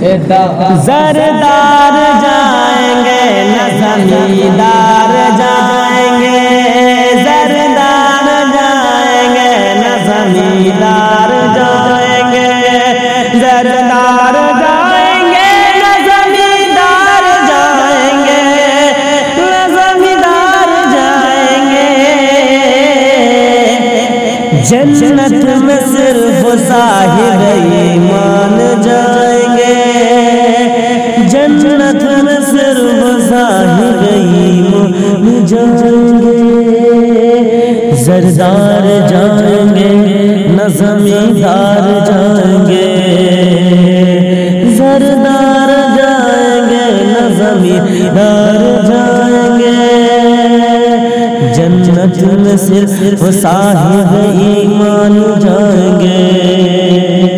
زردار جائیں گے نہ زمیندار جائیں گے، زردار جائیں گے نہ زمیندار جائیں گے، زردار جائیں گے نہ زمیندار جائیں گے، نہ زمیندار جائیں گے۔ جنت میں صرف صاحب ایمان جائیں گے، جنت میں صرف صاحب ایمان جائیں گے۔ زردار جائیں گے نہ زمیندار جائیں گے، زردار جائیں گے نہ زمیندار جائیں گے۔ جنت میں صرف صاحب ایمان جائیں گے۔